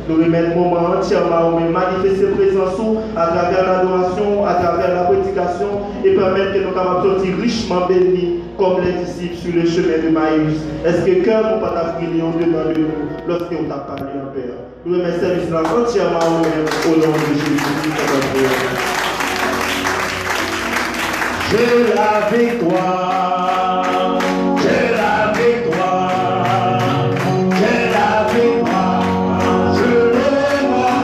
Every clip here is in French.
Nous remettons le moment entièrement, mais manifester présence à travers l'adoration, à travers la prédication et permettre que nous capables de sortir richement bénis comme les disciples sur le chemin de Maïs. Est-ce que cœur nous pas briller au-devant de nous lorsqu'on t'a parlé en Père? Nous remettons service là entièrement au nom de Jésus. J'ai la victoire, j'ai la victoire, j'ai la victoire. Je le vois,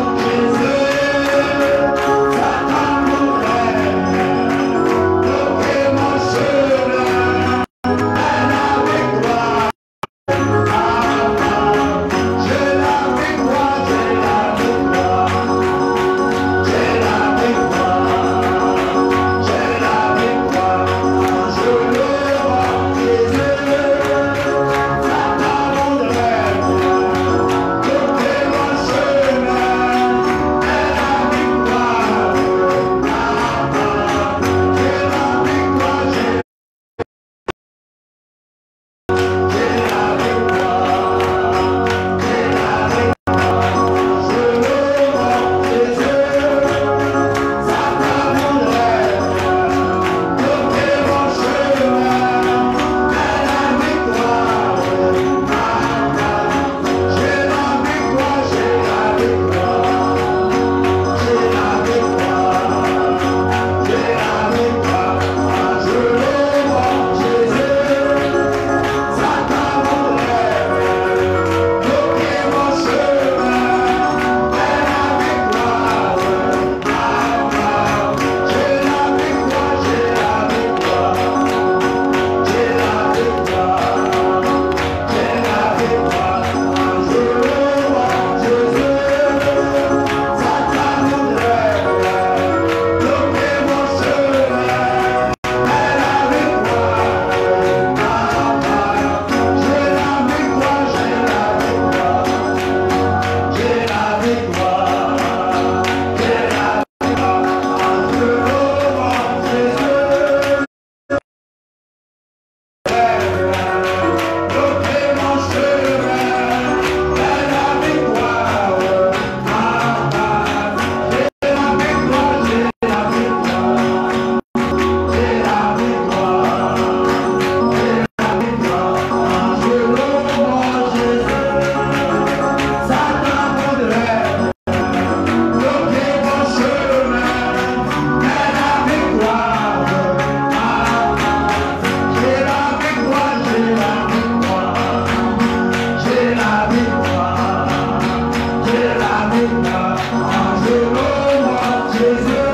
Jésus,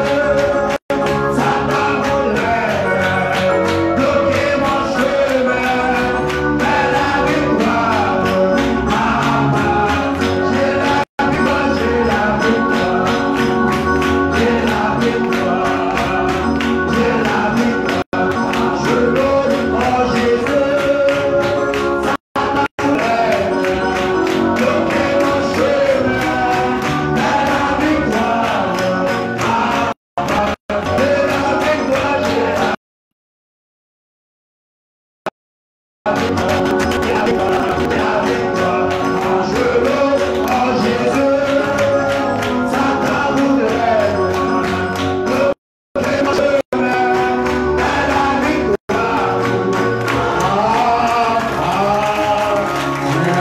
Satan voudrait bloquer mon chemin. Elle la victoire, j'ai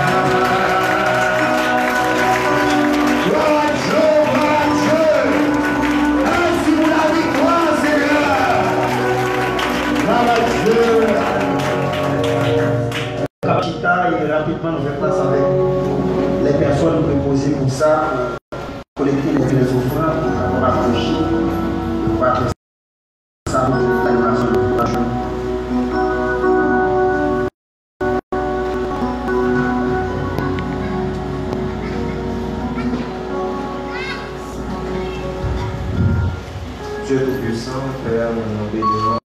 la victoire, j'ai la victoire, j'ai la victoire. Rapidement, nous faisons place avec les personnes préposées pour ça, collecter les offrandes, on va approcher, on va faire ça pour l'animation de la journée. Dieu Tout-Puissant, Père, nous bénissons,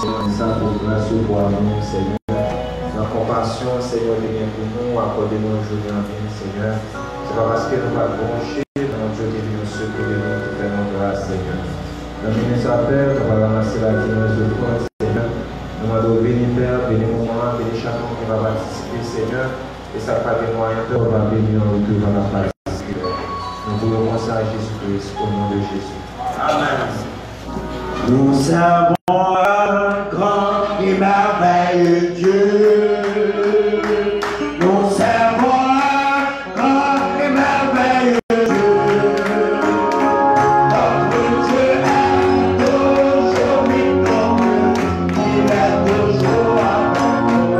Seigneur, ça pour grâce pour amour, Seigneur. La compassion, Seigneur, vient pour nous, accordez-nous aujourd'hui en vie, Seigneur. C'est pas parce que nous va brancher dans Dieu qui nous secoue, nous qui faisons grâce, Seigneur. Dans le ministère, Père, nous allons ramasser la dîme de France, Seigneur. Nous allons bénir, Père, bénir mon moment, bénir chacun qui va participer, Seigneur. Et ça pas des moyens, Père, on va bénir en retour dans la participer. à Jésus-Christ, au nom de Jésus. Amen. Nous servons un grand et merveilleux Dieu. Nous servons un grand et merveilleux Dieu. Notre Dieu est toujours victorieux. Il est toujours avec nous.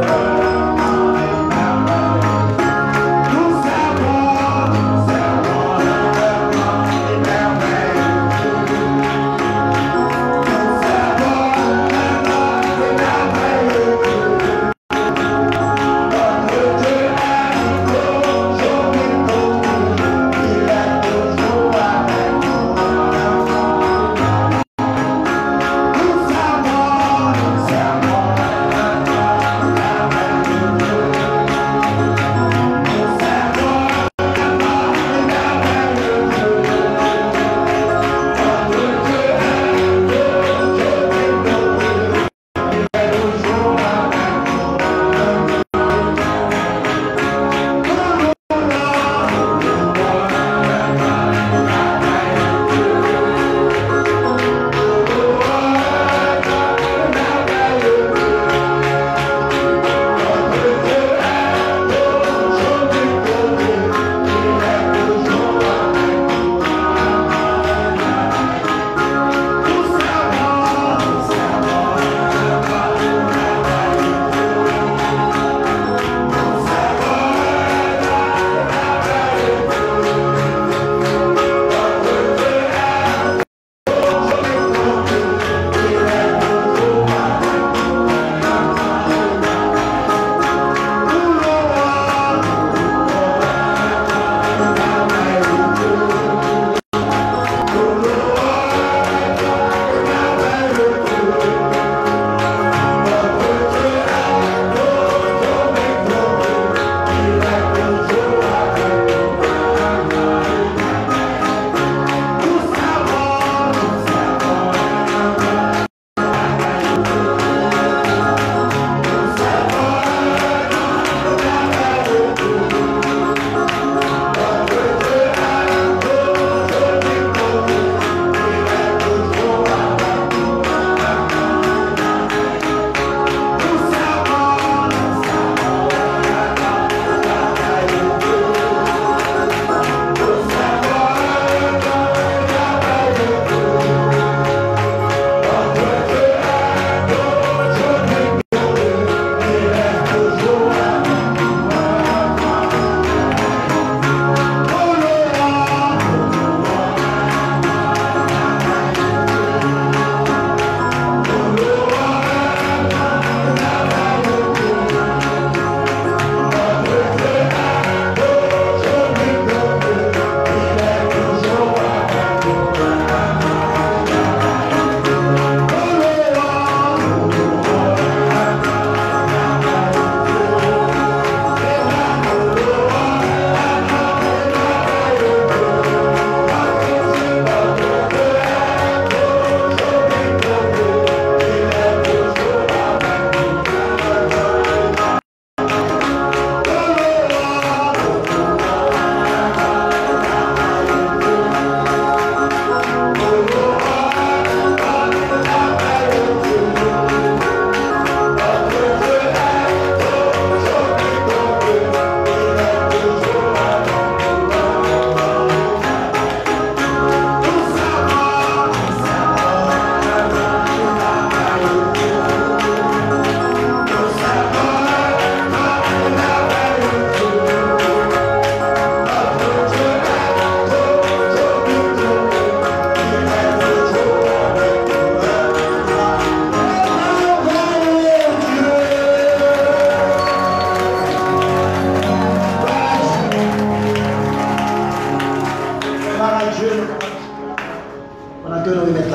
Nous servons un grand et merveilleux Dieu.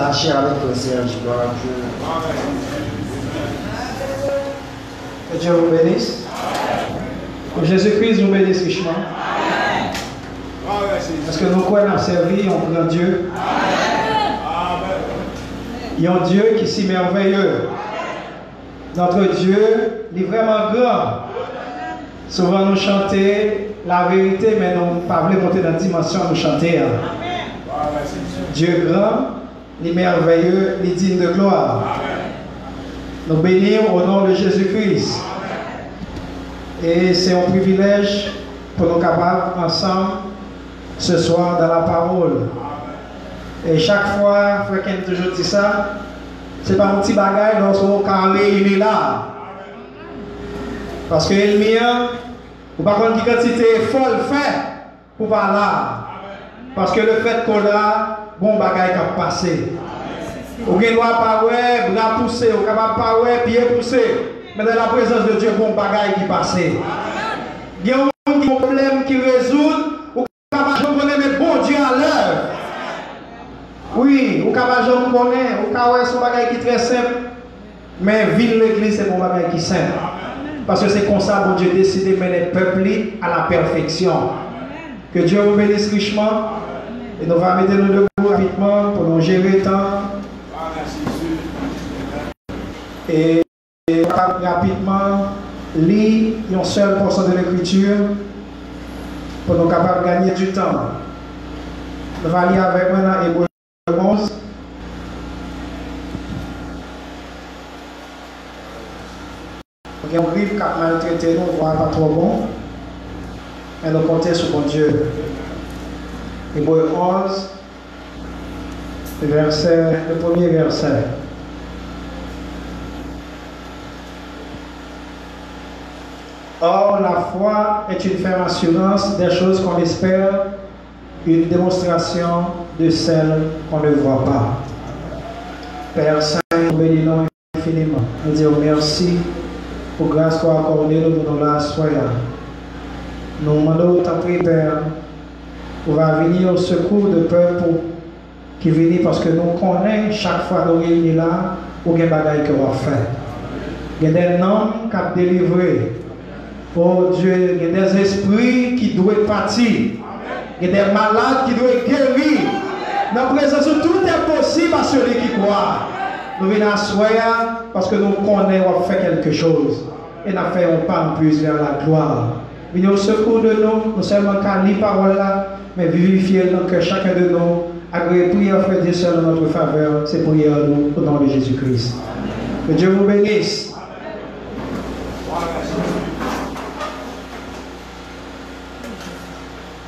marcher avec le Serge, gloire à Dieu. Que Dieu vous bénisse. Que Jésus-Christ nous bénisse richement. Parce que nous croyons servir un grand Dieu. Il y a un Dieu qui est si merveilleux. Notre Dieu, il est vraiment grand. Souvent nous chantons la vérité, mais nous ne pouvons pas monter dans la dimension de nous chanter. Dieu grand, les merveilleux, les dignes de gloire. Nous bénissons au nom de Jésus-Christ. Et c'est un privilège pour nous capables ensemble ce soir dans la parole. Et chaque fois, frère Ken toujours dit ça, c'est pas un petit bagage lorsqu'on carré il est là. Parce que le mien, ou par contre, qui quantité folle fait pour pas là. Parce que le fait qu'on a, bon bagage qui a passé. Ou ne doit pas ouais, bras poussé, ou capable pas ouais, pied poussé. Mais dans la présence de Dieu, bon bagage qui passe. Il y a un problème qui résout, ou capable de connaître bon Dieu à l'heure. Oui, ou capable de connaître, ou capable son bagage qui est très simple. Mais ville l'église, c'est mon bagage qui est simple. Parce que c'est comme ça que Dieu décide de mener le peuple à la perfection. Que Dieu vous bénisse richement. Et nous allons mettre nous debout rapidement pour nous gérer le temps. Et rapidement, lire une seule portion de l'écriture pour nous capables de gagner du temps. Nous allons lire avec moi dans Hébreux 11. Il y a un livre qui a maltraité nous, voire pas trop bon. Mais nous comptons sur mon Dieu. Hébreux 11, le premier verset. Or, la foi est une ferme assurance des choses qu'on espère, une démonstration de celles qu'on ne voit pas. Père Saint, nous bénissons infiniment. Nous disons merci pour grâce qu'on a accordée nous nous la soya. Nous demandons ta prière pour venir au secours de peuple qui viennent parce que nous connaissons chaque fois que nous réunissons là, ou des bagailles que nous faire. Il y a des noms qui ont délivré. Oh Dieu, il y a des esprits qui doivent partir. Il y a des malades qui doivent guérir. Dans la présence où tout est possible à celui qui croit. Nous venons à soya parce que nous connaissons faire quelque chose. Et nous faisons pas plus vers la gloire. Venez au secours de nous, non seulement qu'à lire parole là, mais vivifier dans que chacun de nous a prié frère Dieu seul en notre faveur. C'est prière à nous au nom de Jésus-Christ. Que Dieu vous bénisse.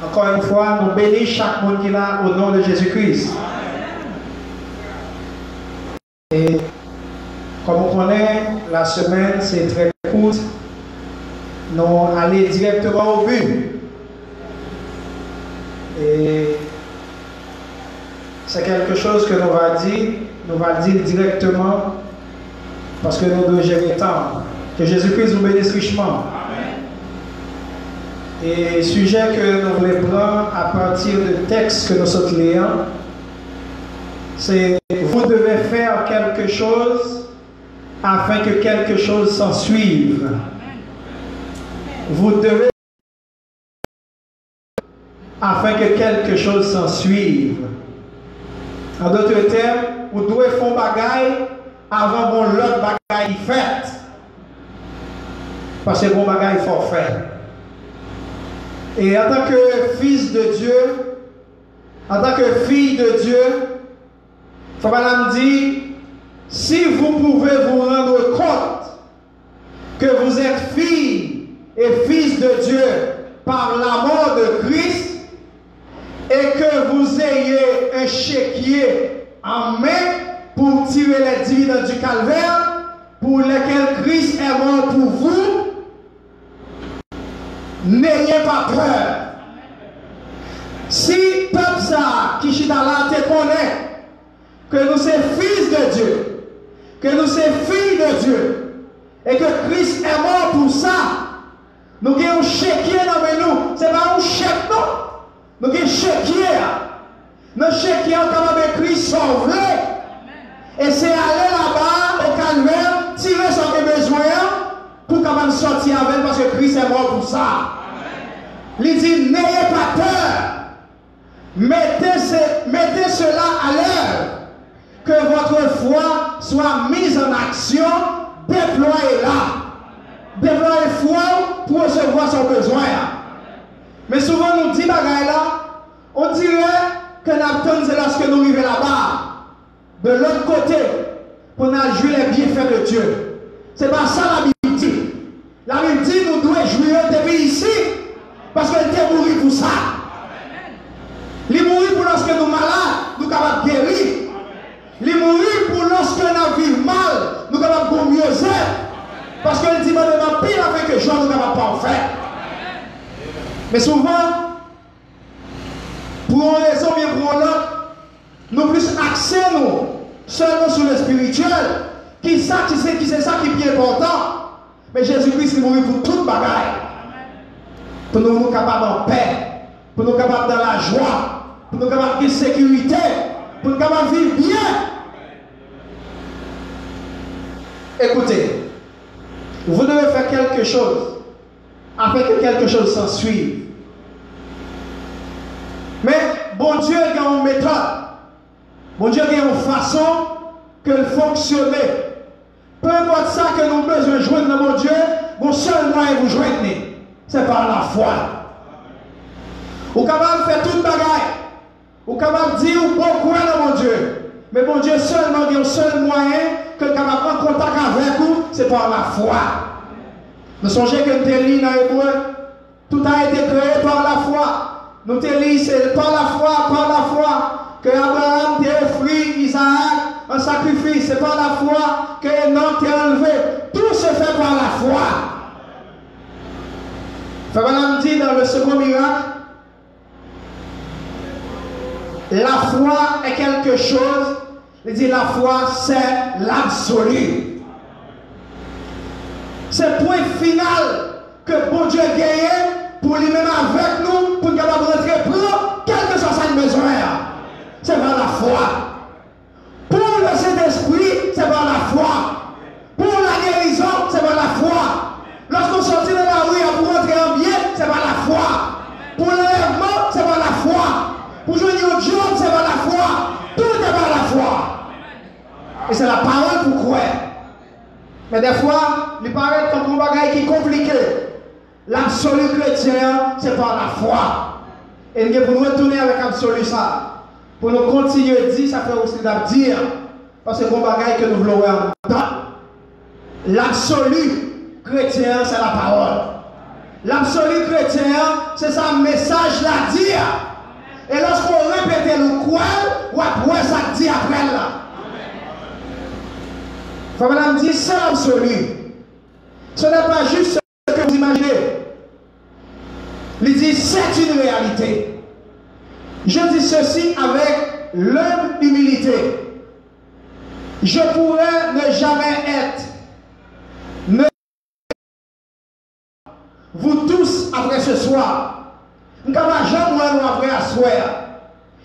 Encore une fois, nous bénissons chaque monde qui est là au nom de Jésus-Christ. Et comme on connaît, la semaine c'est très courte. Nous allons directement au but. Et c'est quelque chose que nous allons dire directement parce que nous devons gérer le temps. Que Jésus-Christ vous bénisse richement. Et le sujet que nous voulons prendre à partir du texte que nous sommes lire, c'est vous devez faire quelque chose afin que quelque chose s'en suive. Vous devez afin que quelque chose s'en suive. En d'autres termes, vous devez faire bagaille avant que l'autre bagaille fait. Parce que bon bagaille il faut faire. Et en tant que fils de Dieu, en tant que fille de Dieu, il faut me dire, si vous pouvez vous rendre compte que vous êtes fille et fils de Dieu par la mort de Christ, et que vous ayez un chéquier en main pour tirer les dividendes du calvaire, pour lesquels Christ est mort pour vous, n'ayez pas peur. Si peuple ça, qui chita là, te connaît que nous sommes fils de Dieu, que nous sommes filles de Dieu, et que Christ est mort pour ça, nous avons un chéquier dans nous. Ce n'est pas un chèque, non. Nous avons un chéquier. Notre chéquier est capable d'écrire sauvé. Et c'est aller là-bas au calvaire, tirer son besoin pour capable sortir avec parce que Christ est mort pour ça. Il dit, n'ayez pas peur. Mettez cela à l'heure. Que votre foi soit mise en action, déployez-la. Déployez foi pour recevoir son besoin. Mais souvent, nous dit bagaille là, on dirait que nous attendons, c'est lorsque nous arrivons là-bas, de l'autre côté, pour nous jouer les bienfaits de Dieu. Ce n'est pas ça la Bible dit. La Bible dit nous devons jouir depuis ici, parce qu'elle était mourie pour ça. Il est mort pour lorsque nous sommes malades, nous sommes capables de guérir. Il est mort pour lorsque nous vivons mal, nous sommes capables de mieux faire. Parce qu'elle dit, maintenant, pire avec que gens, nous ne sommes pas en faire. Mais souvent, pour une raison bien pour l'autre, nous plus axés nous seulement sur le spirituel. Qui c'est ça qui est important. Mais Jésus-Christ est mort pour toute bagaille. Pour nous capables en paix, pour nous capables dans la joie, pour nous capables de sécurité, pour nous capables de vivre bien. Écoutez, vous devez faire quelque chose afin que quelque chose s'en suive. Mais bon Dieu a une méthode, bon Dieu a une façon que fonctionne. Peu importe ça que nous avons besoin de joindre dans mon Dieu, mon seul moyen de vous joindre, c'est par la foi. Vous êtes capable de faire toute bagaille. Vous êtes capable de dire pourquoi dans mon Dieu. Mais mon Dieu seulement a un seul moyen que vous êtes capable de prendre contact avec vous, c'est par la foi. Nous songez que nous avons lu dans l'hébreu, tout a été créé par la foi. Nous avons lu, c'est par la foi, que Abraham t'a offert Isaac un sacrifice. C'est par la foi que Enoch t'a enlevé. Tout se fait par la foi. Frère dit dans le second miracle, la foi est quelque chose, il dit la foi c'est l'absolu. C'est le point final que bon Dieu gagne pour lui-même avec nous, pour nous rentrer pour quel que soit son besoin. C'est par la foi. Pour le Saint-Esprit, c'est par la foi. Pour la guérison, c'est par la foi. Lorsqu'on sortit de la rue pour rentrer en bien, c'est par la foi. Pour l'enlèvement, c'est par la foi. Pour jouer au job, c'est par la foi. Tout est par la foi. Et c'est la parole pour croire. Mais des fois, il paraît comme un bagage qui est compliqué. L'absolu chrétien, c'est par la foi. Et nous pour nous retourner avec l'absolu ça. Pour nous continuer à dire, ça fait aussi dire. Parce que c'est un bagage que nous voulons entendre. L'absolu chrétien, c'est la parole. L'absolu chrétien, c'est ça message la dire. Et lorsqu'on répète le quoi, ou après ça dit après là. Madame dit, c'est l'absolu. Ce n'est pas juste ce que vous imaginez. Il dit, c'est une réalité. Je dis ceci avec l'humble humilité. Je pourrais ne jamais être. Vous tous, après ce soir, nous n'avons jamais après à soir.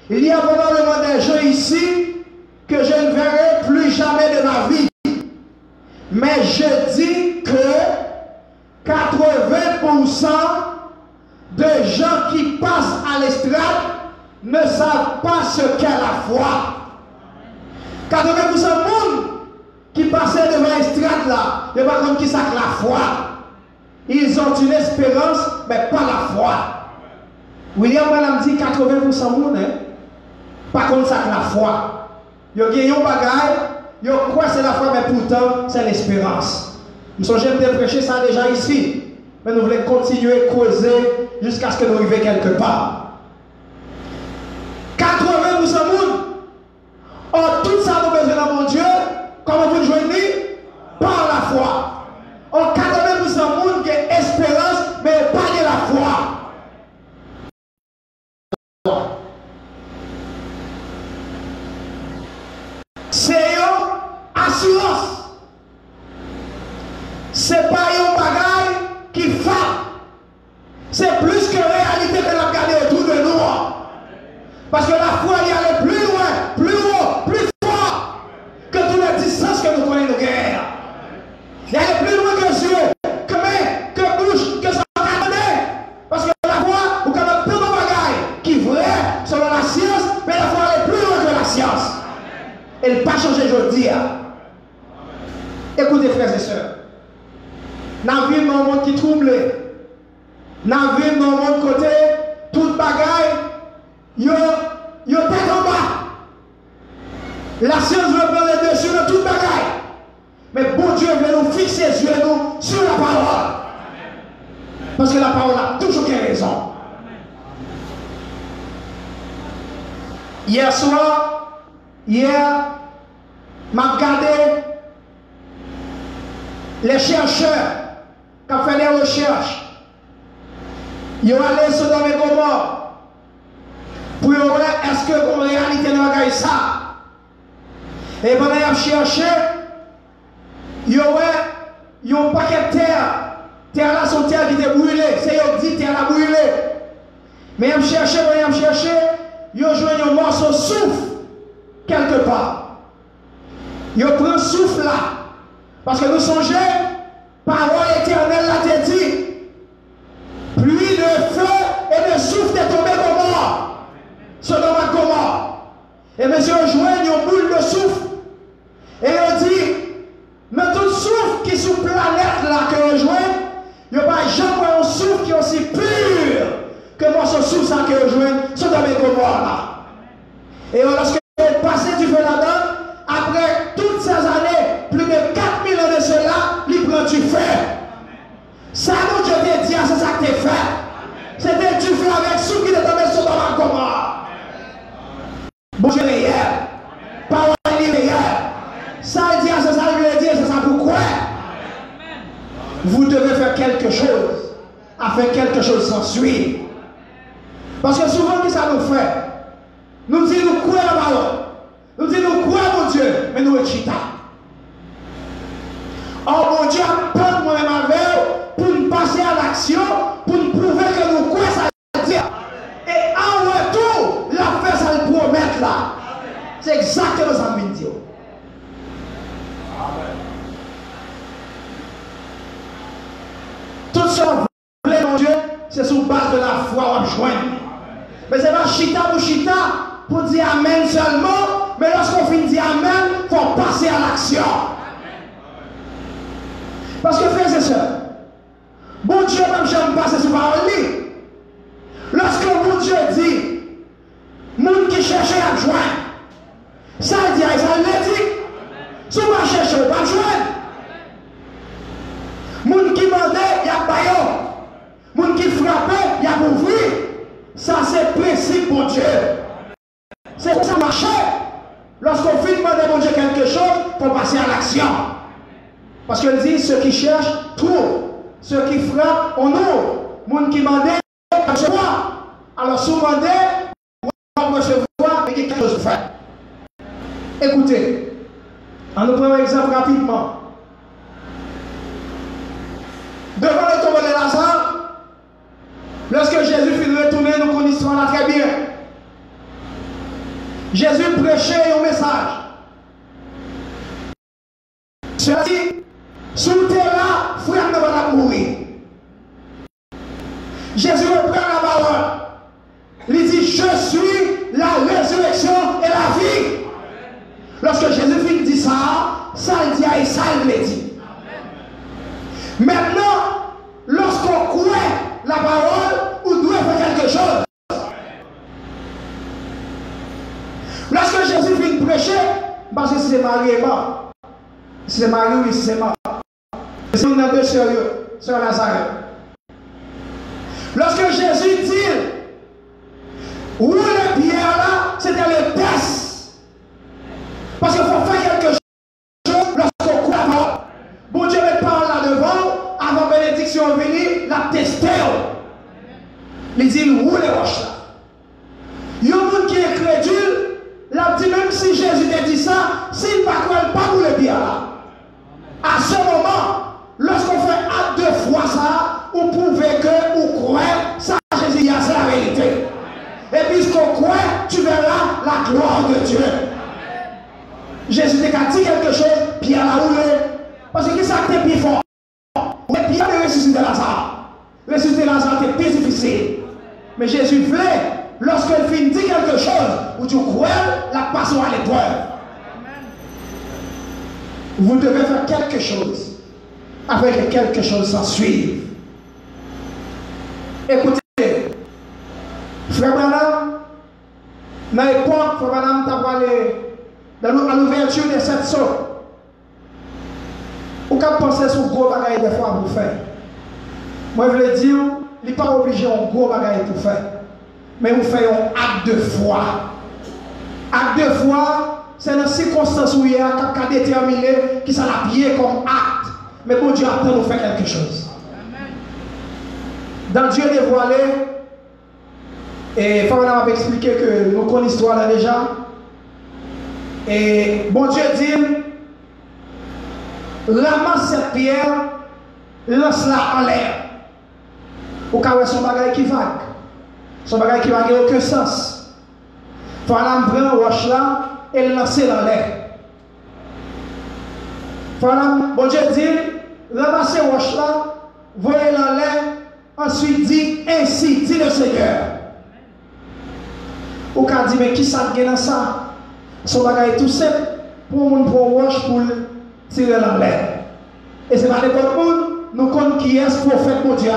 Il y a probablement des gens ici que je ne verrai plus jamais de ma vie. Mais je dis que 80% de gens qui passent à l'estrade ne savent pas ce qu'est la foi. 80% de monde qui passaient devant l'estrade là, ne pas comme qui ça que la foi. Ils ont une espérance, mais pas la foi. William Branham dit 80% de monde, hein? Par contre, ça que la foi. Ils ont gagné un bagage. Yo crois c'est la foi, mais pourtant c'est l'espérance. Nous sommes jamais prêcher ça déjà ici, mais nous voulons continuer à causer jusqu'à ce que nous arrivions quelque part. 80% de monde ont tout ça nous besoin dans mon Dieu. Comment vous joignez? Par la foi. Ont 80% de monde qui a espérance, mais pas de la foi. C'est une assurance. C'est pas un bagage qui frappe. C'est plus que réalité que nous regardons autour de nous. Parce que la foi y allait plus loin, plus haut, plus fort que toutes les distances que nous connaissons nos guerres. Il allait plus loin que yeux, que main, que bouche, que ça regardait. Parce que la foi, vous avez plein de bagages qui est vrai selon la science, mais la foi allait plus loin que la science. Elle n'a pas changé aujourd'hui. Écoutez, frères et sœurs. Nous vivons dans un monde qui trouble. Nous vivons dans un monde côté, toute bagaille, ils ont tête en bas. La science veut prendre le dessus de toute bagaille. Mais bon Dieu veut nous fixer les yeux nous sur la parole. Parce que la parole a toujours bien raison. Hier soir, m'a regardé les chercheurs qui ont fait des recherches. Ils ont allé sur Sodome et Gomorrhe pour voir est-ce que en réalité nous avons ça. Et pendant qu'ils ont cherché, ils ont un paquet de terre. Terre là, son terre qui était brûlée. C'est eux qui disent terre là brûlée. Mais ils ont cherché, ils ont joué un morceau de souffle quelque part. Ils ont pris un souffle là. Parce que nous songeons, parole éternelle l'a dit. Pluie de feu et de souffle est tombé comme mort. Sodome et Gomorrhe. Et monsieur a joué une boule de souffle. Et il dit, mais tout souffle qui est sur la planète là que vous jouez, il n'y a pas jamais un souffle qui est aussi pur que moi ce souffle ça que vous jouez, Sodome et Gomorrhe là. Et lorsque vous êtes passé du feu là-dedans, après toutes ces années, plus de 4000 ans de cela, il prend du feu. Ça, nous, Dieu te dit, c'est ça que tu fait. C'était du feu avec ceux qui étaient tombés sur la Gomorrhe. Bon Dieu est hier. Parole est hier. Ça, il dit, c'est ça, il veut dire, c'est ça pourquoi. Vous devez faire quelque chose, afin que quelque chose s'en suive. Parce que souvent, qu'est-ce que ça nous fait? Nous disons, nous croyons la parole. Nous disons, nous croyons mon Dieu, mais nous sommes chita. Or, mon Dieu a peur moi-même avec pour nous passer à l'action, pour nous prouver que nous croyons ça veut dire. Et en retour, la fait ça le promettre là. C'est exactement ça que je dis. Tout ce que vous mon Dieu, c'est sur base de la foi qu'on joint. Mais c'est pas chita pour dire amen seulement, mais lorsqu'on finit de dire amen, il faut passer à l'action. Parce que frères et sœurs, bon Dieu même j'aime passer sur parole. Lorsque bon Dieu dit, monde qui cherche à joindre, ça dit, ça le dit, si on va chercher, on va joindre. Monde qui demandait, il y a baillon. Monde qui frappait, il y a ouvrir. Ça c'est le principe pour Dieu. C'est pour ça marcher. Lorsqu'on fait demander à Dieu quelque chose, il faut passer à l'action. Parce qu'il dit, ceux qui cherchent, trouvent. Ceux qui frappent, on ouvre. Monde qui demande, on recevoir. Alors, si vous demandez, on va recevoir, mais quelque chose de fait. Écoutez, on nous prend un exemple rapidement. Devant le tombeau de Lazare, lorsque Jésus finit de retourner, nous connaissons là très bien. Jésus prêchait un message. Cela dit, sous terre là, frère ne va pas mourir. Jésus reprend la parole. Il dit, je suis la résurrection et la vie. Lorsque Jésus finit de dire ça, ça il dit et ça il le dit. Maintenant, lorsqu'on croit la parole, on doit faire quelque chose. Lorsque Jésus vient prêcher, parce que c'est Marie et mort. C'est Marie, oui, c'est mort. C'est une de sérieux, sur Lazare. Lorsque Jésus dit, où les pierres là, c'était le test. Parce qu'il faut faire quelque chose lorsqu'on croit la parole. Bon Dieu met parole là devant, avant bénédiction venue, la tester. Il dit, où les roches là. Il y a un monde qui est crédule. Là, dit même si Jésus te dit ça, s'il ne va pas pour le bien là. À ce moment, lorsqu'on fait acte de foi ça, vous pouvez que vous croyez, ça Jésus c'est la vérité. Et puisqu'on croit, tu verras la gloire de Dieu. Jésus t'a dit quelque chose, Pierre l'a roulé. Parce que ça t'est plus fort. Mais Pierre a ressuscité Lazare. Ressusciter Lazare était plus difficile. Mais Jésus voulait. Lorsqu'elle finit dit quelque chose, où tu crois, la passion à l'épreuve. Vous devez faire quelque chose, afin que quelque chose s'en suive. Écoutez, frère Branham, Dans l'époque, madame, tu as parlé dans l'ouverture de cette sorte. Ou qu'à penser sur gros bagaille des fois pour faire. Moi, je veux dire, il n'est pas obligé un gros bagaille pour faire. Mais vous faites un acte de foi. Acte de foi, c'est dans les circonstances où il y a qu'à déterminer qui ça l'a pied comme acte. Mais bon Dieu attend de faire quelque chose. Dans Dieu dévoilé, et Fabien m'a expliqué que nous connaissons l'histoire là déjà. Et bon Dieu dit, ramasse cette pierre, lance-la en l'air. Au cas où son bagage qui vague. Son bagage qui vague n'a aucun sens. Fabien prend roche là et lance dans l'air. Fabien, bon Dieu dit, ramassez roche là, voyez dans l'air, ensuite dit, ainsi dit le Seigneur. Ou quand dit, mais qui ça gagne dans ça? Son bagage est tout simple. Pour mon roche pour tirer dans l'air. Et c'est pas n'importe monde. Nous connaissons qui est ce prophète mon Dieu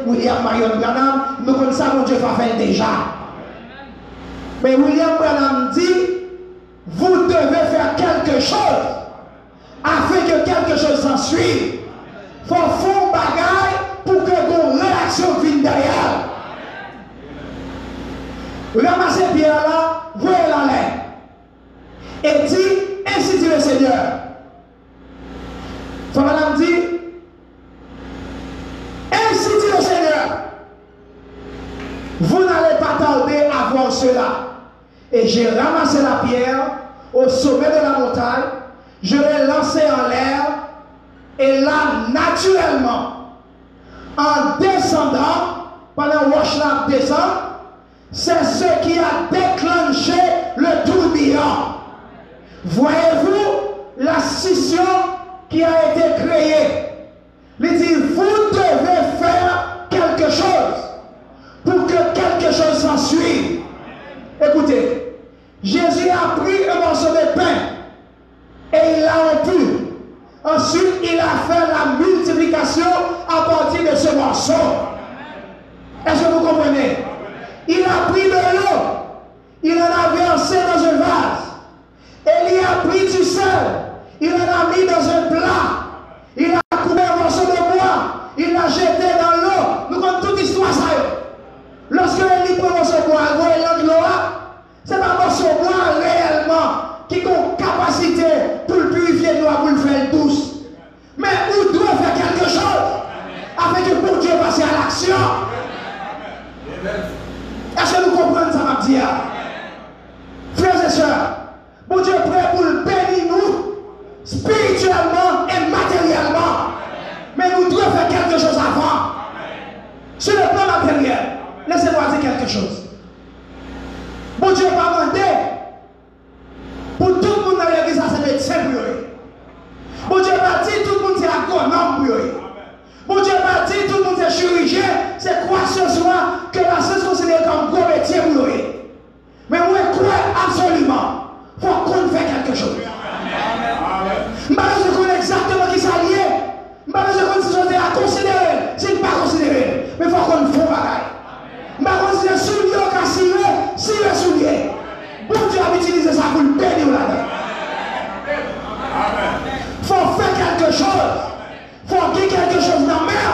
William Marion Branham. Nous connaissons ça, mon Dieu va faire déjà. Mais William Branham dit, vous devez faire quelque chose afin que quelque chose s'en suive. Il faut faire un bagage pour que vos réactions viennent derrière. Ramassez pierre là, voyez dans l'air. Et dit, ainsi dit le Seigneur. Madame dit, ainsi dit le Seigneur, vous n'allez pas tarder à voir cela. Et j'ai ramassé la pierre au sommet de la montagne, je l'ai lancée en l'air, et là, naturellement, en descendant, pendant que Washla descend, c'est ce qui a déclenché le tourbillon. Voyez-vous la scission qui a été créée? Il dit, vous devez faire quelque chose pour que quelque chose s'en suive. Écoutez, Jésus a pris un morceau de pain et il l'a rompu. Ensuite, il a fait la multiplication à partir de ce morceau. Est-ce que vous comprenez? Il a pris de l'eau, il en a versé dans un vase. Et il a pris du sel, il en a mis dans un plat, il a coupé un morceau de bois, il l'a jeté dans l'eau. Nous connaissons toute l'histoire ça. Lorsque il prend un morceau de bois, il l'eau, ce n'est pas un morceau de bois réellement qui a une capacité pour le purifier, pour le faire douce. Mais on doit faire quelque chose afin que pour Dieu passe à l'action. Est-ce que nous comprenons ça, ma dire? Frères et sœurs, bon Dieu est prêt pour le bénir nous, spirituellement et matériellement. Mais nous devons faire quelque chose avant. Sur le plan matériel, laissez-moi dire quelque chose. Bon Dieu n'a pas demandé pour tout le monde dans l'église, c'est médecin pour eux. Bon Dieu n'a pas dit tout le monde c'est agronome pour eux. Bon Dieu n'a pas dit tout le monde c'est chirurgien, c'est quoi ce soit que la science considère comme gros métier pour eux. Mais moi, je crois absolument. Il faut qu'on fasse quelque chose. Je ne sais pas exactement qui ça lié. Je ne sais pas si c'est à considérer. Si n'est pas considéré. Mais il faut qu'on fasse bagaille. Je ne sais pas si c'est soulier ou cassé, si le soulier. Bon Dieu a utilisé ça pour le bénir là-dedans. Il faut faire quelque chose. Il faut qu'il y ait quelque chose dans la mer.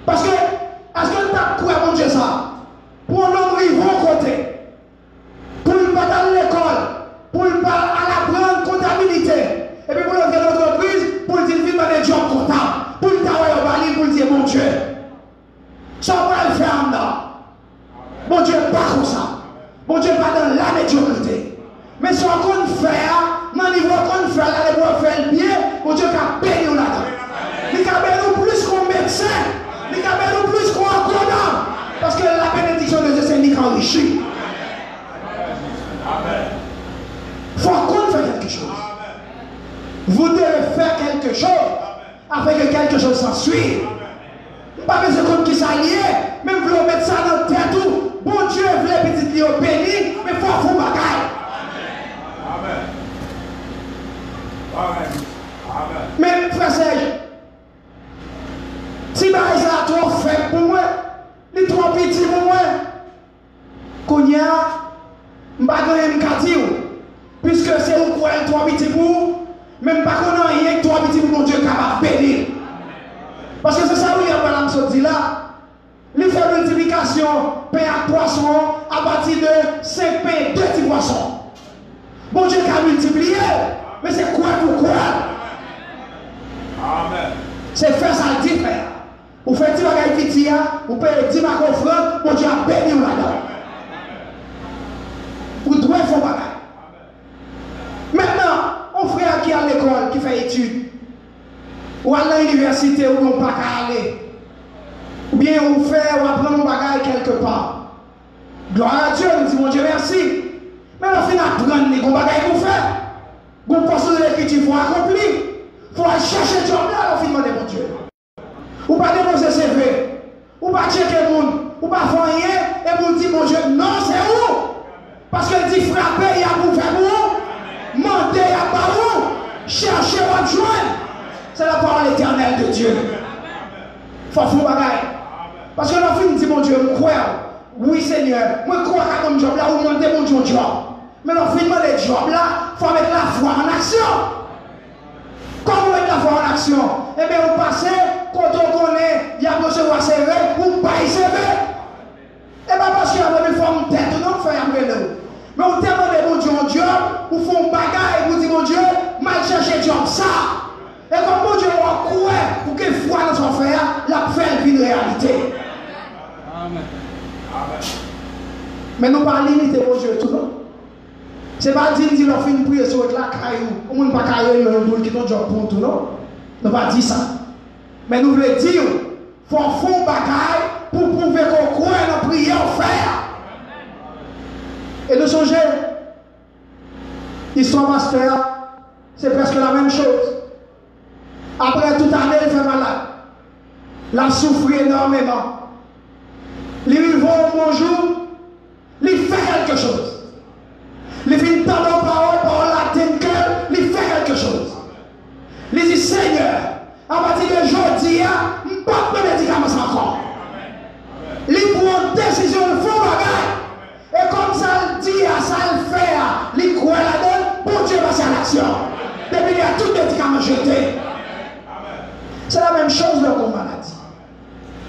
Parce que, est-ce que tu as quoi, mon Dieu, ça? Pour un homme rive au côté. Pour ne pas dans l'école, pour ne pas à la grande comptabilité, et puis pour le faire l'entreprise, pour le dire qu'il va des jobs comptables, pour le travail au bali, pour le dire mon Dieu. Ça va le faire en dedans. Mon Dieu n'est pas comme ça. Mon Dieu n'est pas dans la médiocrité. Mais si on compte faire, dans le niveau qu'on fait, là, on faire le bien, mon Dieu a béni là-dedans. Il a béni plus qu'on médecin, il a béni plus qu'on agronome. Parce que la bénédiction de Dieu, c'est qu'il enrichit. Il faut qu'on fasse quelque chose. Vous devez faire quelque chose afin que quelque chose s'en suive. Pas besoin de qui s'allie, même vous mettre ça dans le tête tout. Bon Dieu veut petit lieu béni, mais il faut faire bagaille. Mais frère Serge, si ça a trop fait pour moi, les trop petits pour moi, qu'on y a je dire, puisque c'est où quoi trois petits pour, même pas qu'on a rien que trois petits pour mon Dieu capable de bénir. Parce que c'est ça où il y a pas l'âme dit là. Il fait multiplication, pain à poisson, à partir de 5 pains, 2 petits poissons. Bon Dieu qui a multiplié, mais c'est quoi pour quoi? Amen. C'est faire ça le dit, frère. Vous faites 10 bagages petit, vous payez 10 marques offrandes, bon Dieu a béni là-dedans. Vous devez faire bagages. Maintenant, on frère qui est à l'école, qui fait études, ou à l'université où on ne peut pas aller, ou bien on fait, ou apprendre un bagage quelque part. Gloire à Dieu, nous disons, mon Dieu, merci. Mais on finit apprendre les bagages qu'on fait. Vous pensez de l'écriture, il faut accomplir. Il faut aller chercher le job là, on finit demander mon Dieu. Ou pas déposer CV, ou pas checker le monde, ou pas faire rien, et vous dites, mon Dieu, non, c'est où? Parce que dit frapper, il y a pour faire où? Mentir, il y a pas où? Chercher, on va joindre. C'est la parole éternelle de Dieu. Il faut faire bagaille. Parce que l'enfant dit, mon Dieu, je crois. Oui, Seigneur. Moi, je crois qu'à mon job là, vous demandez mon job. Mais l'enfant demande le job là, il faut mettre la foi en action. Comment mettre la foi en action? Eh bien, vous passez, quand on connaît, il y a recevoir CV, vous payez CV. Et bien, parce qu'il y a une forme de tête, non, faire après nous. Mais vous demandez mon Dieu, mon job, vous faites un bagage et vous dites, mon Dieu, mal chercher job ça. Et comme mon Dieu, on croit pour que foi dans son frère, la faire une réalité. Amen. Mais nous ne pas limiter mon Dieu tout non. Ce n'est pas dire que l'on fait une prière sur la caillou, on ne peut pas carrer le boule qui est job pour tout non. Nous ne pas dire ça. Mais nous voulons dire, il faut faire un bagage pour prouver qu'on croit dans la prière au faire. Et nous songez, l'histoire pasteur, c'est presque la même chose. Après toute année, il fait malade. Il a souffert énormément. Il vient au bonjour, il fait quelque chose. Il vient entendre parole la tête que il fait quelque chose. Il dit Seigneur, à partir de aujourd'hui, je ne peux pas prendre médicaments encore. Il prend une décision, il faut bagage. Et comme ça, il dit à ça, il fait, il croit là-dedans, pour Dieu passer à l'action. Depuis il y a tout les médicaments jetés. C'est la même chose dans la maladie.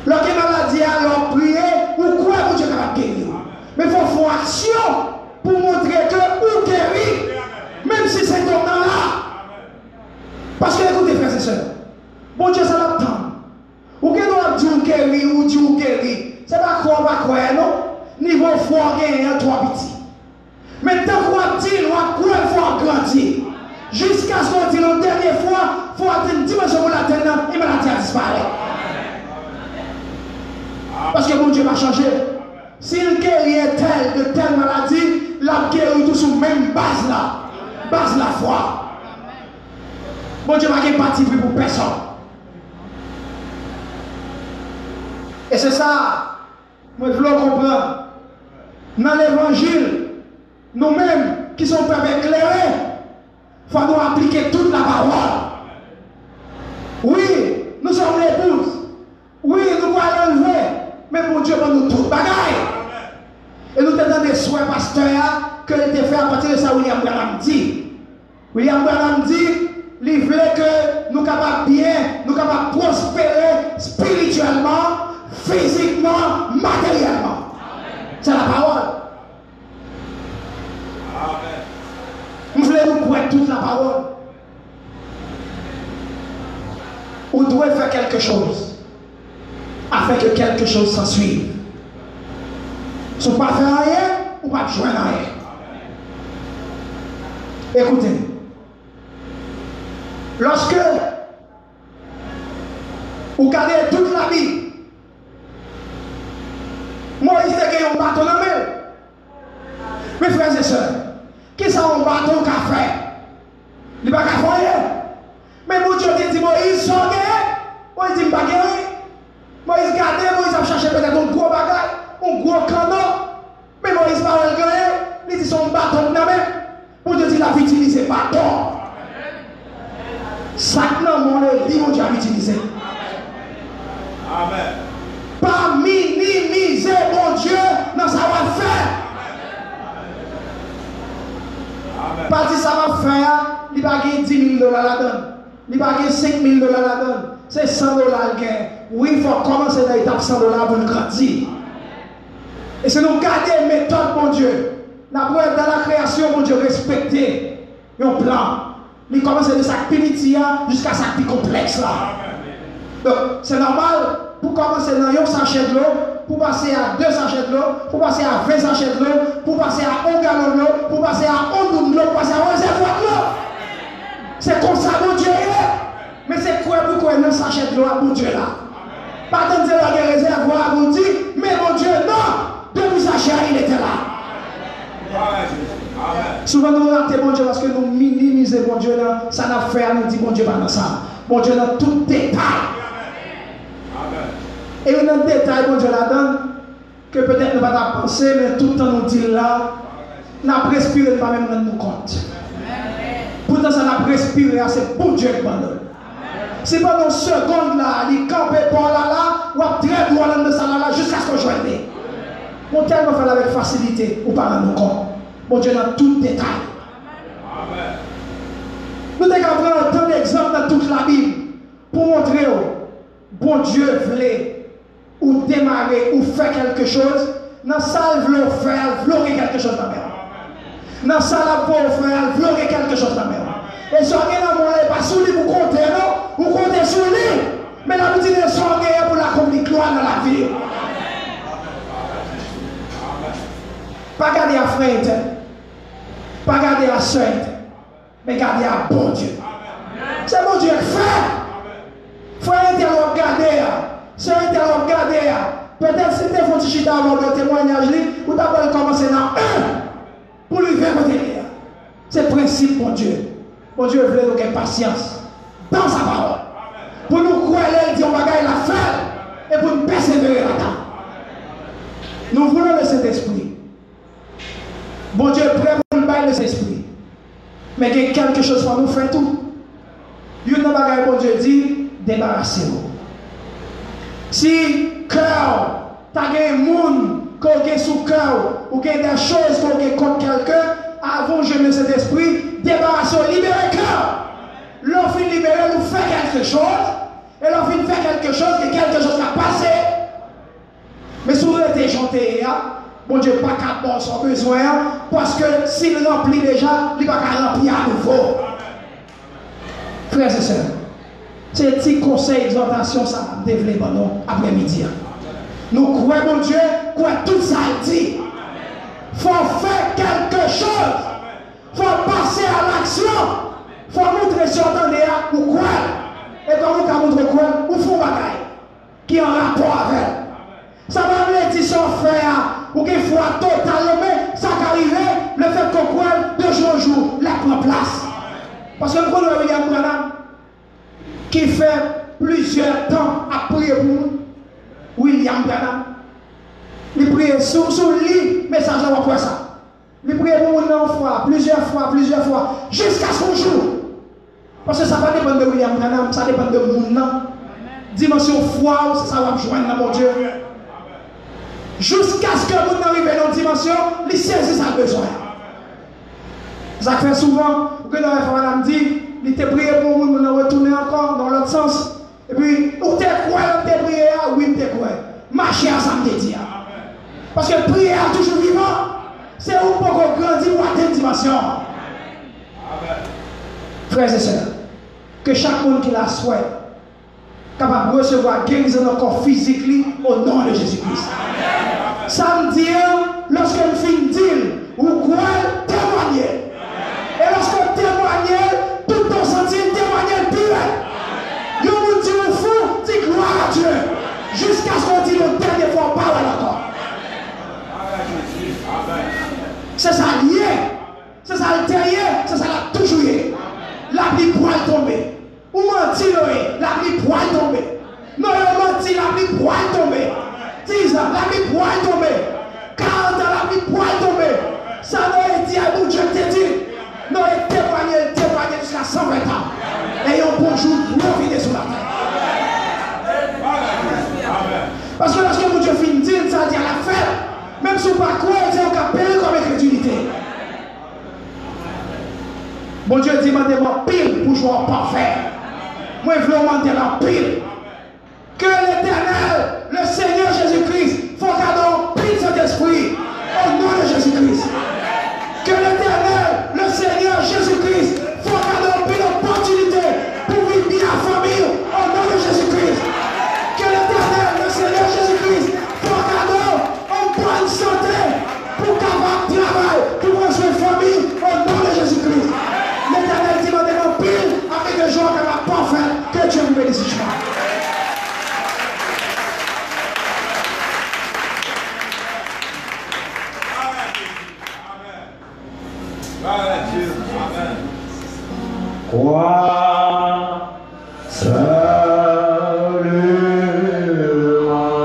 Lorsque la maladie a alors prié, ou quoi pour Dieu capable de guérir. Mais il faut faire action pour montrer que vous guérit, même si c'est ton temps là. Parce que écoutez, frères et sœurs, bon Dieu, ça l'attend. Ou que nous dit ou guéri, ou dit ou guéri. C'est pas quoi, pas quoi, non? Niveau foi, gagner trois petits. Mais tant qu'on dit, nous avons quoi, il faut grandir. Jusqu'à ce qu'on dit la dernière fois, il faut atteindre une dimension pour la terre et la maladie a disparu. Parce que mon Dieu va changer. S'il guérit de telle maladie, la guérit tout sur la même base là. Base la foi. Mon Dieu va pas parti pour personne. Et c'est ça, moi je veux comprendre. Dans l'évangile, nous-mêmes qui sommes pas éclairés, il faut nous appliquer toute la parole. Oui, nous sommes l'épouse. Oui, nous allons enlever. Mais mon Dieu, nous tout bagaille. Et nous avons des souhaits pasteurs que il a fait à partir de ça, William Branham dit. William Branham dit, il voulait que nous capables bien, nous capables prospérer spirituellement, physiquement, matériellement. C'est la parole. Nous voulons nous croire toute la parole. On doit faire quelque chose afin que quelque chose s'en suive. Si on ne peut pas faire rien, on ne peut pas joindre rien. Écoutez, lorsque vous regardez toute la Bible, Moïse a gagné un bâton dans la main. Mes frères et sœurs, qui ça un bâton qu'a fait? Il n'a pas fait rien. Mais mon Dieu dit Moïse, son gagné. Moïse dit, il n'a pas gagné. Moïse gardait, Moïse a cherché peut-être un gros bagage, un gros canon. Mais Moïse n'a pas gagné. Il dit son bâton dans la main. Mon Dieu dit, il a utilisé bâton. Satan, mon Dieu, mon Dieu a utilisé. Amen. Pas minimiser mon Dieu dans sa faire. Pas dit ça va faire, il va gagner 10 000 $ là-dedans. Il va gagner 5 000 $ là-dedans. C'est 100 $ le gain. Oui, il faut commencer dans l'étape 100 $ pour le grandir. Et c'est nous garder une méthode, mon Dieu. Dans la création, mon Dieu, respecter un plan. Il commence de sa petit jusqu'à sa plus complexe là. Donc, c'est normal pour commencer dans un sachet de l'eau, pour passer à 2 sachets de l'eau, pour passer à 20 sachets de l'eau, pour passer à 1 gallon de l'eau, pour passer à 1 double de l'eau, pour passer à 1 réservoir de l'eau. C'est comme ça, mon Dieu est. Mais c'est quoi pourquoi il sachet de l'eau à mon Dieu là? Pas de dire la réservoir, vous dit, mais mon Dieu, non, depuis sachet, il était là. Souvent nous ratons mon Dieu parce que nous minimisons mon Dieu là, ça n'a fait, nous dit mon Dieu pas dans ça. Mon Dieu dans tout détail. Et il y a un détail mon Dieu là-dedans que peut-être nous ne pas penser, mais tout le temps nous dit là, nous avons respiré, nous ne pas même rendre nous compte. Pourtant ça n'a respiré, c'est pour Dieu qui m'en donne. C'est pas dans une seconde là, il campe par là, ou à très droit dans ça là, jusqu'à ce qu'on joigne. On tellement fait avec facilité, ou pas rendre nous compte. Mon Dieu dans tout détail. Nous devons prendre autant d'exemples dans toute la Bible pour montrer bon Dieu voulait ou démarrer ou faire quelque chose. Dans ça, il voulait faire, il quelque chose dans la mer. Dans ça, il voulait faire, il quelque chose dans la mer. Et si on est dans mon pas sous lui pour compter, non? Vous comptez sur lui. Mais la petite est sur pour l'accomplir gloire dans la vie. Pas garder à frère, pas garder à soeur, mais garder à bon Dieu. C'est bon Dieu qui fait. Frère, il a regardé, soeur, il a regardé. Peut-être si tu as fait un chita avant le témoignage, ou tu as commencé dans 1 pour lui faire côté. C'est le principe, mon Dieu. Mon Dieu veut nous avoir patience dans sa parole. Pour nous croire, il dit on va gagner la faire et pour nous persévérer là-dedans. Nous voulons le Saint-Esprit. Bon Dieu est prêt pour nous bailler le Saint-Esprit. Mais il y a quelque chose pour nous faire tout. Il y a une bagaille, bon Dieu dit, débarrassez-vous. Si cœur, tu as un monde qui est sous cœur, ou qu'il y a des choses qui sont contre quelqu'un, avant je me cet esprit, débarrassez-vous, libérez cœur. L'on finit libérer, nous fait quelque chose, et l'on finit faire quelque chose, et quelque chose qui a passé. Mais si vous êtes chanté, bon Dieu, pas qu'à bon son besoin, parce que s'il remplit déjà, il ne va pas remplir à nouveau. Frères et sœurs, c'est un petit conseil d'exhortation, ça va développer pendant après-midi. Nous croyons, mon Dieu, quoi tout ça dit. Il faut faire quelque chose. Il faut passer à l'action. Il faut montrer sur le ou quoi. Et quand vous montrez quoi, ou faut bagaille qui est en rapport avec. Ça va me dire son frère, ou qu'il faut totalement, ça arrive, le fait qu'on croit de jour en jour, la prend place. Parce que nous connaissons William Branham, qui fait plusieurs temps à prier pour nous. William Branham. Il prie sur le lit, mais ça ne va pas ça. Il prie pour nous plusieurs fois, jusqu'à son jour. Parce que ça va dépendre de William Branham, ça dépend de nous. Dimension foi, ça va joindre dans mon Dieu. Jusqu'à ce que vous n'arrivez dans une dimension, il saisit sa besoin. Ça fait souvent que nous avons dit, il était prié pour nous, nous retourner encore dans l'autre sens. Et puis, où t'es quoi, t'es prié, oui, t'es quoi. Marcher à ça, me dit. Parce que prier à toujours vivant, c'est où pour qu'on grandisse pour atteindre une dimension. Frères et sœurs, que chaque monde qui la souhaite, capable de recevoir guérison dans le corps physique au nom de Jésus-Christ. Samedi, lorsque nous finissons dire, ou quoi, témoigner. Et lorsque vous témoignez, tout ton senti témoigner pire. Vous nous dites au fond, dit gloire à Dieu. Jusqu'à ce qu'on dise le dernier fois, parole encore. C'est ça lié. C'est ça le terrier. C'est ça la toujours lié. La pluie pourrait tomber. Ou menti, la pluie pourrait tomber. Non, il menti, la pluie pourrait tomber. 10 ans, la pluie pourrait tomber. 40 ans, la pluie pourrait tomber. Ça n'a été à bout, Dieu te dit. Non, il témoignait jusqu'à 120 ans. Et un bon jour, nous venons sur la terre. Parce que lorsque mon Dieu finit, ça dit à la fête, même si on ne pas quoi, il dit qu'on peut payer comme incrédulité. Mon Dieu dit, demandez-moi pile pour jouer parfait. Moi, je veux demander la pile. Que l'Éternel, le Seigneur Jésus-Christ, faut cadeau pile Saint-Esprit. Au nom de Jésus-Christ. Que l'Éternel, le Seigneur Jésus-Christ, faut cadeau pile opportunité pour vivre bien la famille. Au nom de Jésus-Christ. Que l'Éternel, le Seigneur Jésus-Christ, faut cadeau en bonne santé pour capable travail, pour construire une famille. Au nom de Jésus-Christ. L'Éternel dit maintenant pile avec des gens qui va pas faire. Que Dieu vous bénisse. Crois seulement, crois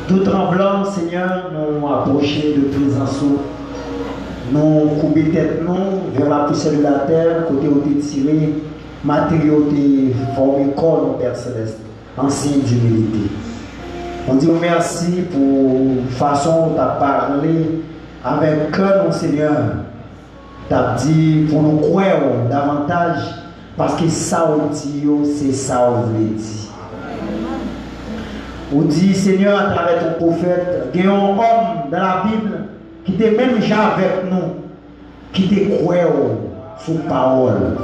Tout tremblant, Seigneur, nous approcher de présence. Nous couper tête nous vers la poussière de la terre, côté où tu tiré, matériaux tu formé corps, Père Céleste, en signe d'humilité. On dit merci pour la façon dont tu as parlé avec cœur, mon Seigneur. Tu as dit pour nous croire davantage, parce que ça, on dit, c'est ça, on veut dire. On dit, Seigneur, à travers ton prophète, il y a un homme dans la Bible qui était même déjà avec nous, qui te croit sous parole.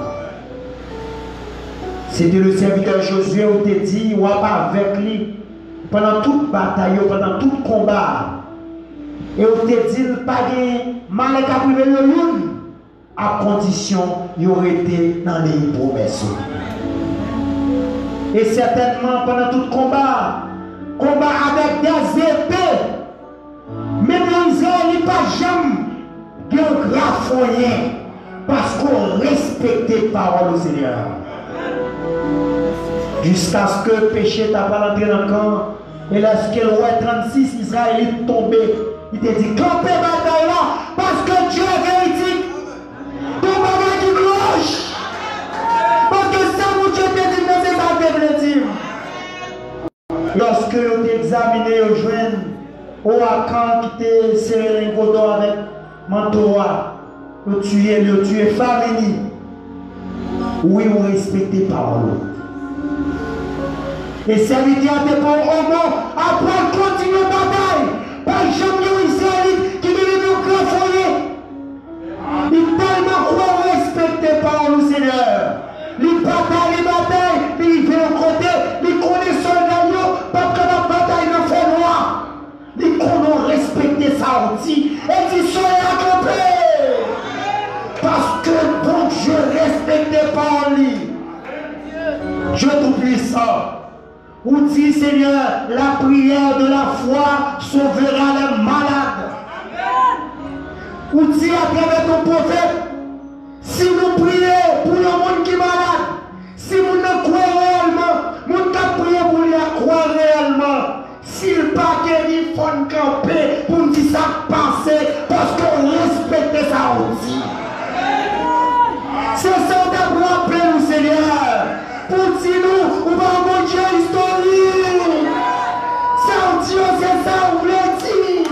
C'était le serviteur Josué où te dit, ou pas avec lui, pendant toute bataille, pendant tout combat. Et on te dit, pas de mal à priver à condition qu'il aurait été dans les promesses. Et certainement, pendant tout combat avec des épées, même Israël n'est pas jamais de graffoyer parce qu'on respecte les paroles du Seigneur. Jusqu'à ce que le péché t'a pas entré dans le camp, et lorsque le roi 36 Israélites tombé, il t'a dit campez bataille là parce que Dieu avait dit que vous avez examiné, vous joignez au Akan qui était serré un godon avec Mantoa, vous tuez famille. Oui, vous respectez parole. Et serviteur de bon homme, après continuer la bataille, par jamais Israélite qui devait nous grand foyer. Il tellement croit respecter parole, Seigneur. Il bataille, il fait au côté, il connaît soldats, pas que la bataille ne fait noir. Il connaît respecter sa outil et dit soyez accomplis. Parce que bon Dieu respecte parole. Dieu tout-puissant. Ou dit Seigneur, la prière de la foi sauvera les malades. Ou dit à travers ton prophète, si nous prions pour le monde qui est malade, si nous ne croyons réellement, nous ne prions pour lui croire réellement. S'il pas guéri, il faut nous camper pour nous dire ça passer parce qu'on respecte sa outil. C'est ça qu'on doit rappeler nous, Seigneur. Pour dire nous, on va mon Dieu historique. Ça, Dieu, c'est ça, on voulait dire.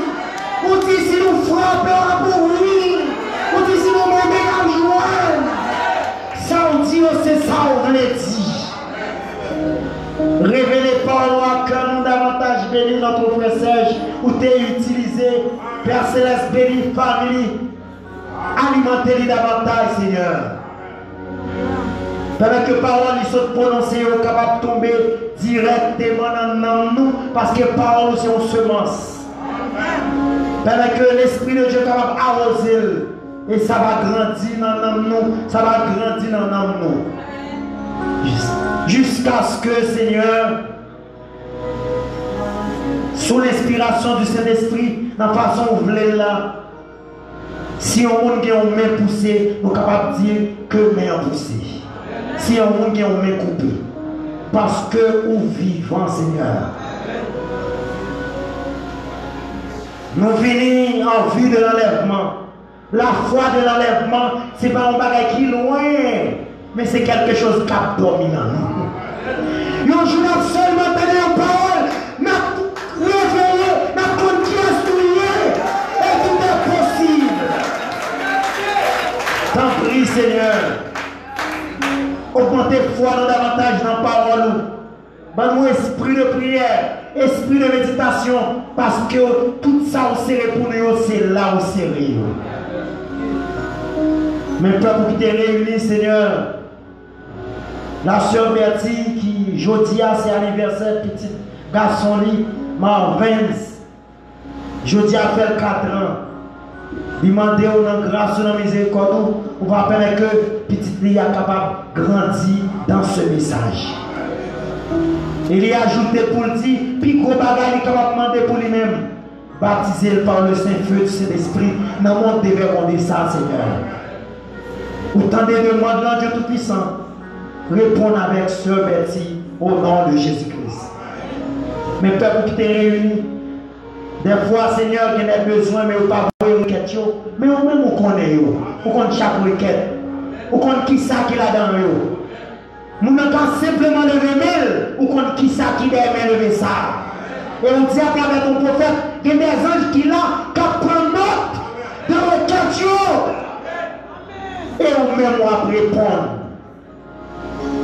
On dit si nous frappons, on va mourir. On dit si nous mourons, on va joindre. Ça, on dit, c'est ça, on voulait dire. Révélez par moi que nous davantage bénis notre frère Serge, où tu es utilisé, Père Céleste, bénis famille. Alimentez-les davantage, Seigneur. Pendant que parole ils sont prononcées, ils sont capables de tomber directement dans nous, parce que parole c'est une semence. Pendant que l'Esprit de Dieu est capable d'arroser, et ça va grandir dans nous, ça va grandir dans nous. Jusqu'à ce que, Seigneur, sous l'inspiration du Saint-Esprit, dans la façon où vous voulez là, si on a une main poussée, nous sommes capables de dire que main poussée. Si on a une main coupée. Parce que nous vivons, Seigneur. Nous venons en vue de l'enlèvement. La foi de l'enlèvement, ce n'est pas un bagage qui est loin, mais c'est quelque chose qui est dominant. Nous jouons seulement donner une parole, nous réveiller, nous continuer, et tout est possible. T'en prie, Seigneur. Augmentez foi dans davantage dans la parole. Donne-nous esprit de prière, esprit de méditation, parce que tout ça au serré pour nous, c'est là au serré. Mais peuple qui t'est réuni, Seigneur, la sœur Bertie qui, jeudi, c'est anniversaire, petit garçon, Marvin, jeudi a fait 4 ans. Demandez au grâce, dans miséricorde, on va permettre que petit Lia est capable de grandir dans ce message. Il y a ajouté pour le dire, puis gros bagage, il est capable de demander pour lui-même. Baptisé par le Saint-Feu du Saint-Esprit, dans le monde devait rendre ça, Seigneur. Autant de demandes de Dieu Tout-Puissant, répondre avec Sœur Betty au nom de Jésus-Christ. Mais peuple qui t'est réuni, des fois, Seigneur, il y a besoin, mais vous ne pouvez pas requête. Mais vous-même, vous connaissez. Vous connaissez chaque requête. Vous connaissez qui ça qui est là-dedans. Vous n'avez pas simplement lever mail, vous connaissez qui ça qui est lever ça. Et on dit à travers ton prophète, il y a des anges qui là, qui prennent note de requête. Et vous-même, vous répondre.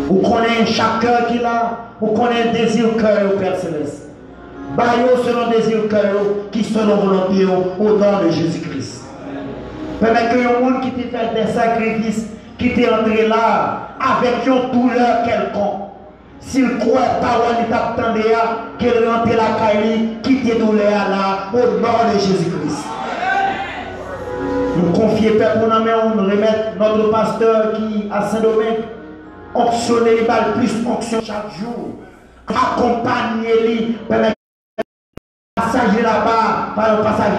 Vous connaissez chaque cœur qui est là, vous connaissez le désir cœur au Père Céleste. Baillons selon le désir cœur qui sont dans volonté au nom de Jésus-Christ. Pendant que le monde qui t'a fait des sacrifices, qui t'est entré là avec une douleur quelconque, s'il croit parole, il t'attendait qu'il rentre la caille, qui t'est douleur là au nom de Jésus-Christ. Nous confions Père pour nous remettre notre pasteur qui à Saint-Domingue, onctionner les balles plus onction chaque jour, accompagner-les passager là-bas par le passage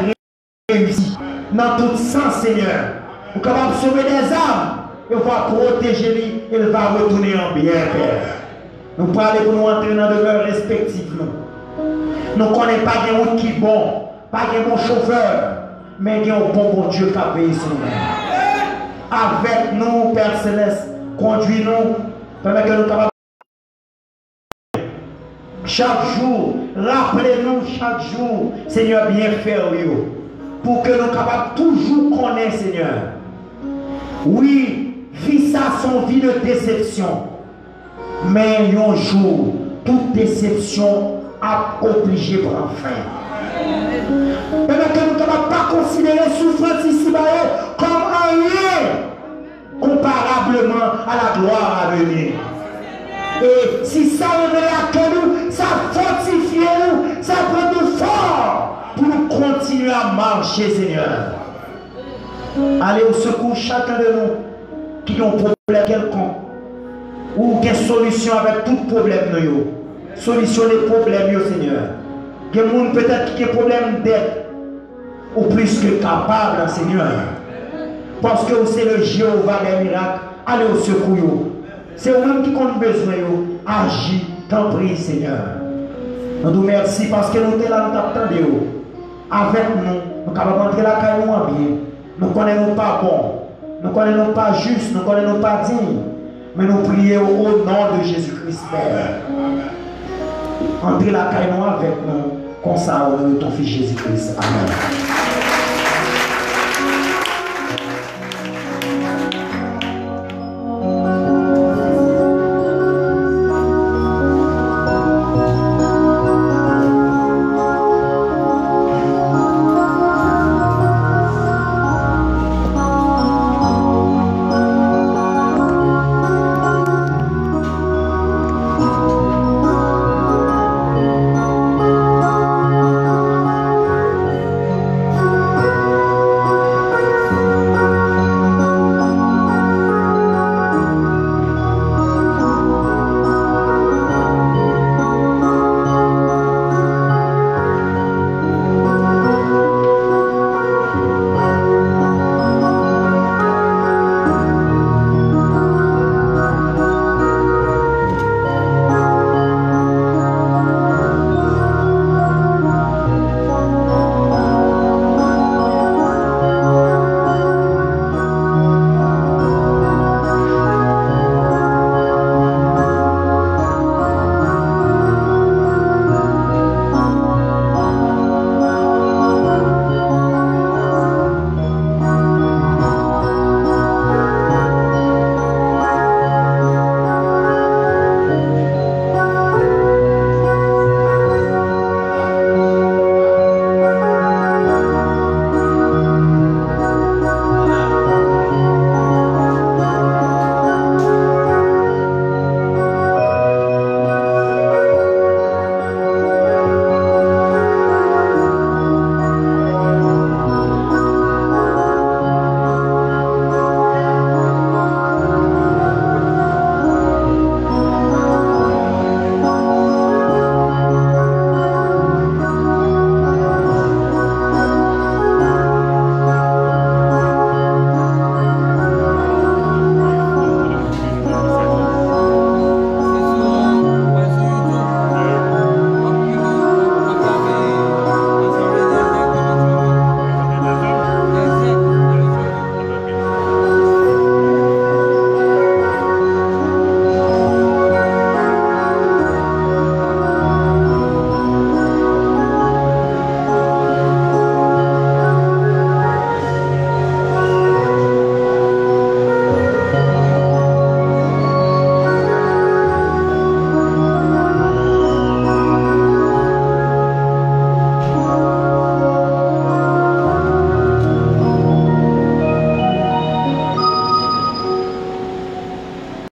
réussi dans tout sens, Seigneur. Vous êtes capable de sauver des âmes et vous va protéger lui et il va retourner en bien, Père. Nous parlons pour nous entrer dans demeure respective. Nous ne connaissons pas de route qui est bon, pas de bon chauffeur, mais il y a un bon Dieu qui a payé sur nous. Avec nous, Père Céleste, conduis-nous, permet que nous capables chaque jour. Rappelez-nous chaque jour, Seigneur, bien faire, pour que nous soyons capables toujours connaître, Seigneur. Oui, vie ça son vie de déception. Mais un jour, toute déception a obligé pour en fin. Pendant que nous ne pouvons pas considérer souffrance ici comme rien comparablement à la gloire à venir. Et si ça révèle à nous, ça fortifie nous, ça prend nous fort pour nous continuer à marcher, Seigneur. Allez au secours chacun de nous qui ont un problème quelconque ou qui a une solution avec tout problème. Solutionner les problèmes, Seigneur. Il y a des gens peut-être qui ont un problème d'aide ou plus que capable, Seigneur. Parce que c'est le Jéhovah des miracles. Allez au secours. C'est vous-même qui ont besoin. Agis, t'en prie, Seigneur. Nous nous remercions parce que nous sommes là, nous t'attendons. Avec nous, nous sommes capables d'entrer la caille nous en bien. Nous ne connaissons pas bon. Nous ne connaissons pas juste. Nous ne connaissons pas digne. Mais nous prions au nom de Jésus-Christ, Père. Entrez la caille nous avec nous. Comme ça, au nom de ton Fils Jésus-Christ. Amen.